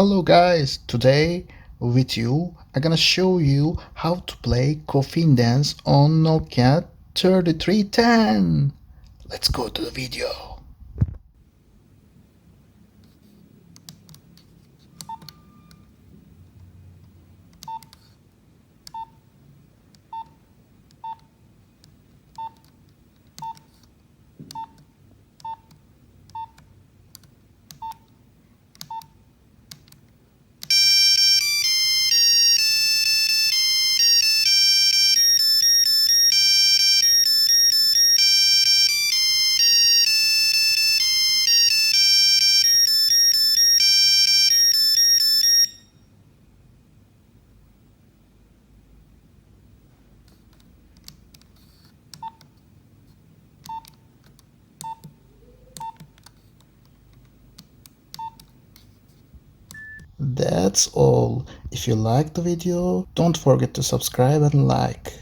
Hello guys, today with you I'm gonna show you how to play Coffin dance on Nokia 3310. Let's go to the video. That's all. If you like the video, don't forget to subscribe and like.